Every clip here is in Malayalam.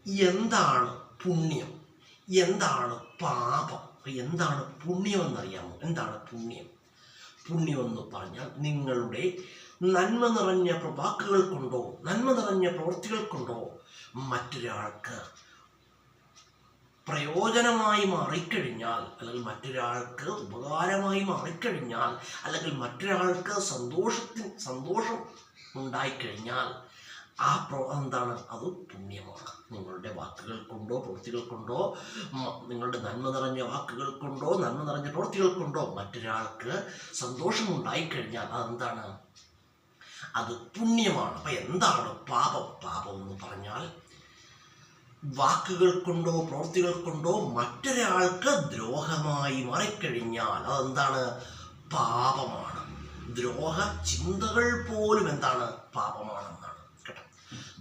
എന്താണ് പുണ്യം, എന്താണ് പാപം, എന്താണ് പുണ്യം എന്നറിയാമോ? എന്താണ് പുണ്യം? പുണ്യമെന്ന് പറഞ്ഞാൽ നിങ്ങളുടെ നന്മ നിറഞ്ഞ വാക്കുകൾ കൊണ്ടോ നന്മ നിറഞ്ഞ പ്രവൃത്തികൾ കൊണ്ടോ മറ്റൊരാൾക്ക് പ്രയോജനമായി മാറിക്കഴിഞ്ഞാൽ, അല്ലെങ്കിൽ മറ്റൊരാൾക്ക് ഉപകാരമായി മാറിക്കഴിഞ്ഞാൽ, അല്ലെങ്കിൽ മറ്റൊരാൾക്ക് സന്തോഷം ഉണ്ടായിക്കഴിഞ്ഞാൽ എന്താണ്? അത് പുണ്യമാണ്. നിങ്ങളുടെ വാക്കുകൾ കൊണ്ടോ പ്രവൃത്തികൾ കൊണ്ടോ, നിങ്ങളുടെ നന്മ നിറഞ്ഞ വാക്കുകൾ കൊണ്ടോ നന്മ നിറഞ്ഞ പ്രവൃത്തികൾ കൊണ്ടോ മറ്റൊരാൾക്ക് സന്തോഷമുണ്ടായിക്കഴിഞ്ഞാൽ അതെന്താണ്? അത് പുണ്യമാണ്. അപ്പം എന്താണ് പാപം? പാപം എന്ന് പറഞ്ഞാൽ വാക്കുകൾ കൊണ്ടോ പ്രവൃത്തികൾ കൊണ്ടോ മറ്റൊരാൾക്ക് ദ്രോഹമായി മാറിക്കഴിഞ്ഞാൽ അതെന്താണ്? പാപമാണ്. ദ്രോഹ ചിന്തകൾ പോലും എന്താണ്? പാപമാണെന്നാണ് കേട്ടോ.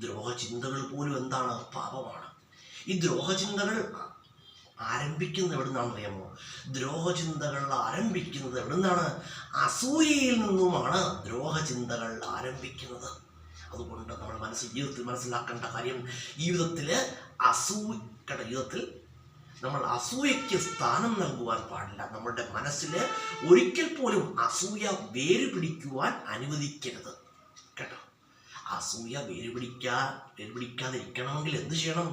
ദ്രോഹചിന്തകൾ പോലും എന്താണ്? പാപമാണ്. ഈ ദ്രോഹചിന്തകൾ ആരംഭിക്കുന്നത് എവിടെ നിന്നാണെന്ന് അറിയാമോ? ദ്രോഹചിന്തകൾ ആരംഭിക്കുന്നത് എവിടെ നിന്നാണ്? അസൂയയിൽ നിന്നുമാണ് ദ്രോഹചിന്തകൾ ആരംഭിക്കുന്നത്. അതുകൊണ്ട് നമ്മൾ ജീവിതത്തിൽ മനസ്സിലാക്കേണ്ട കാര്യം, ജീവിതത്തിൽ നമ്മൾ അസൂയയ്ക്ക് സ്ഥാനം നൽകുവാൻ പാടില്ല. നമ്മുടെ മനസ്സിൽ ഒരിക്കൽ പോലും അസൂയ വേര് പിടിക്കുവാൻ അനുവദിക്കരുത് കേട്ടോ. അസൂയ വേര് പിടിക്കാതിരിക്കണമെങ്കിൽ എന്ത് ചെയ്യണം?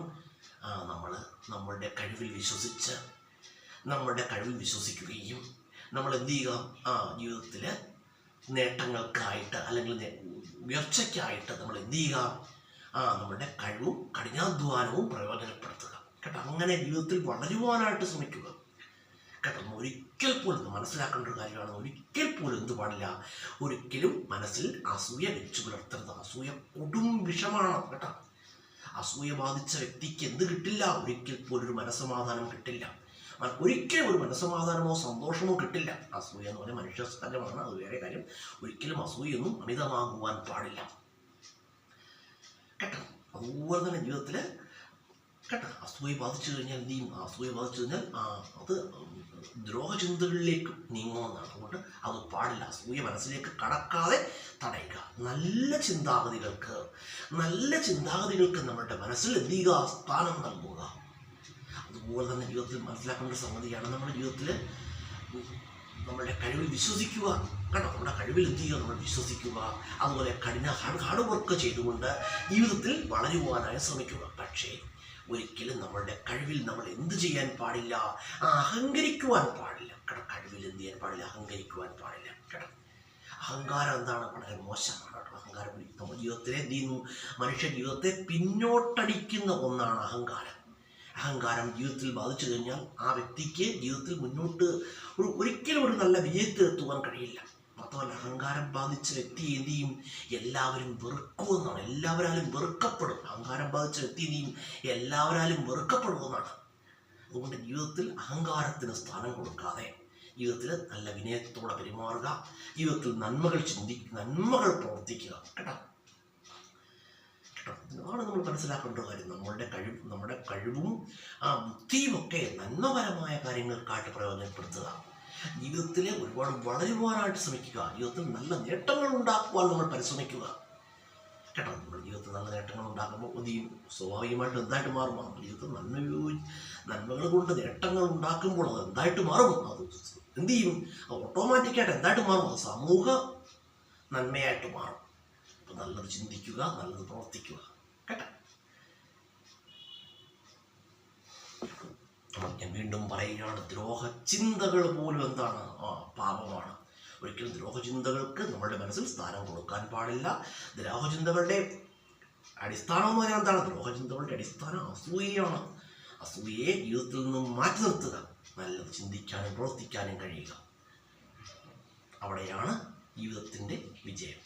നമ്മൾ നമ്മളുടെ കഴിവിൽ വിശ്വസിക്കുകയും നമ്മൾ എന്ത് ചെയ്യുക? ജീവിതത്തിൽ നേട്ടങ്ങൾക്കായിട്ട് അല്ലെങ്കിൽ ഉയർച്ചയ്ക്കായിട്ട് നമ്മൾ എന്ത് ചെയ്യുക? നമ്മുടെ കഴിവും കഠിനാധ്വാനവും പ്രയോജനപ്പെടുത്തുക കേട്ടോ. അങ്ങനെ ജീവിതത്തിൽ വളരുവാനായിട്ട് ശ്രമിക്കുക കേട്ടോ. ഒരിക്കൽ പോലും മനസ്സിലാക്കേണ്ട ഒരു കാര്യമാണ്, ഒരിക്കൽ പോലും എന്ത് പാടില്ല? ഒരിക്കലും മനസ്സിൽ അസൂയ വെച്ചു പുലർത്തരുത്. അസൂയ കൊടും വിഷമാണ് കേട്ടോ. അസൂയ ബാധിച്ച വ്യക്തിക്ക് എന്ത് കിട്ടില്ല? ഒരിക്കൽ പോലും ഒരു മനസ്സമാധാനം കിട്ടില്ല. ഒരിക്കലും ഒരു മനസ്സമാധാനമോ സന്തോഷമോ കിട്ടില്ല. അസൂയ എന്ന് പറഞ്ഞാൽ മനുഷ്യ സ്ഥലമാണ്, അത് വേറെ കാര്യം. ഒരിക്കലും അസൂയൊന്നും അമിതമാകുവാൻ പാടില്ല കേട്ടോ. അതുപോലെ തന്നെ ജീവിതത്തിൽ കേട്ടോ, അസൂയ ബാധിച്ചു കഴിഞ്ഞാൽ എന്ത് ചെയ്യും? അസൂയ ബാധിച്ചു കഴിഞ്ഞാൽ അത് ദ്രോഹചിന്തകളിലേക്ക് നീങ്ങുമെന്നാണ്. അതുകൊണ്ട് അത് പാടില്ല. അസൂയ മനസ്സിലേക്ക് കടക്കാതെ തടയുക. നല്ല ചിന്താഗതികൾക്ക് നമ്മളുടെ മനസ്സിൽ എന്ത് ചെയ്യുക? സ്ഥാനം നൽകുക. അതുപോലെ തന്നെ ജീവിതത്തിൽ മനസ്സിലാക്കേണ്ട സംഗതിയാണ്, നമ്മുടെ ജീവിതത്തിൽ നമ്മളുടെ കഴിവിൽ വിശ്വസിക്കുക കേട്ടോ. നമ്മുടെ കഴിവിൽ എന്ത് ചെയ്യുക? നമ്മൾ വിശ്വസിക്കുക. അതുപോലെ ഹാർഡ് വർക്ക് ചെയ്തുകൊണ്ട് ജീവിതത്തിൽ വളരുവാനായി ശ്രമിക്കുക. പക്ഷേ ഒരിക്കലും നമ്മളുടെ കഴിവിൽ നമ്മൾ എന്ത് ചെയ്യാൻ പാടില്ല? അഹങ്കരിക്കുവാൻ പാടില്ല കേട്ടോ. കഴിവിൽ എന്ത് ചെയ്യാൻ പാടില്ല? അഹങ്കരിക്കുവാൻ പാടില്ല കേട്ടോ. അഹങ്കാരം എന്താണ്? വളരെ മോശമാണ് കേട്ടോ. അഹങ്കാരം നമ്മുടെ ജീവിതത്തിലെ മനുഷ്യ ജീവിതത്തെ പിന്നോട്ടടിക്കുന്ന ഒന്നാണ് അഹങ്കാരം ജീവിതത്തിൽ ബാധിച്ചു കഴിഞ്ഞാൽ ആ വ്യക്തിക്ക് ജീവിതത്തിൽ മുന്നോട്ട് ഒരിക്കലും ഒരു നല്ല വിജയത്തിലെത്തുവാൻ കഴിയില്ല. മാത്രമല്ല, അഹങ്കാരം ബാധിച്ച വ്യക്തി എന്ത് ചെയ്യും? എല്ലാവരും വെറുക്കുമെന്നാണ്. എല്ലാവരാലും വെറുക്കപ്പെടും. അഹങ്കാരം ബാധിച്ച വ്യക്തി എന്ത് ചെയ്യും? എല്ലാവരാലും വെറുക്കപ്പെടുമെന്നാണ്. അതുകൊണ്ട് ജീവിതത്തിൽ അഹങ്കാരത്തിന് സ്ഥാനം കൊടുക്കാതെ ജീവിതത്തിൽ നല്ല വിനയത്തോടെ പെരുമാറുക. ജീവിതത്തിൽ നന്മകൾ പ്രവർത്തിക്കുക കേട്ടോ. ഇതാണ് നമ്മൾ മനസ്സിലാക്കേണ്ട കാര്യം. നമ്മുടെ കഴിവും ബുദ്ധിയും ഒക്കെ നന്മപരമായ കാര്യങ്ങൾക്കായിട്ട് പ്രയോജനപ്പെടുത്തുക. ജീവിതത്തിൽ ഒരുപാട് വളരുവാനായിട്ട് ശ്രമിക്കുക. ജീവിതത്തിൽ നല്ല നേട്ടങ്ങൾ ഉണ്ടാക്കുവാൻ നമ്മൾ പരിശ്രമിക്കുക കേട്ടോ. നമ്മുടെ ജീവിതത്തിൽ നല്ല നേട്ടങ്ങൾ ഉണ്ടാക്കുമ്പോൾ സ്വാഭാവികമായിട്ട് എന്തായിട്ട് മാറും? ജീവിതത്തിൽ നന്മകൾ കൊണ്ട് നേട്ടങ്ങൾ ഉണ്ടാക്കുമ്പോൾ അത് എന്തായിട്ട് മാറും? അത് എന്ത് ചെയ്യും? ഓട്ടോമാറ്റിക്കായിട്ട് എന്തായിട്ട് മാറും? അത് സമൂഹ നന്മയായിട്ട് മാറും. അപ്പം നല്ലത് ചിന്തിക്കുക, നല്ലത് പ്രവർത്തിക്കുക കേട്ടോ. ഞാൻ വീണ്ടും പറയുകയാണ്, ദ്രോഹചിന്തകൾ പോലും എന്താണ്? പാപമാണ്. ഒരിക്കലും ദ്രോഹചിന്തകൾക്ക് നമ്മുടെ മനസ്സിൽ സ്ഥാനം കൊടുക്കാൻ പാടില്ല. ദ്രോഹചിന്തകളുടെ അടിസ്ഥാനം എന്ന് പറഞ്ഞാൽ എന്താണ്? ദ്രോഹചിന്തകളുടെ അടിസ്ഥാനം അസൂയയാണ്. അസൂയയെ ജീവിതത്തിൽ നിന്നും മാറ്റി നിർത്തുക. നല്ലത് ചിന്തിക്കാനും പ്രവർത്തിക്കാനും കഴിയുക. അവിടെയാണ് ജീവിതത്തിൻ്റെ വിജയം.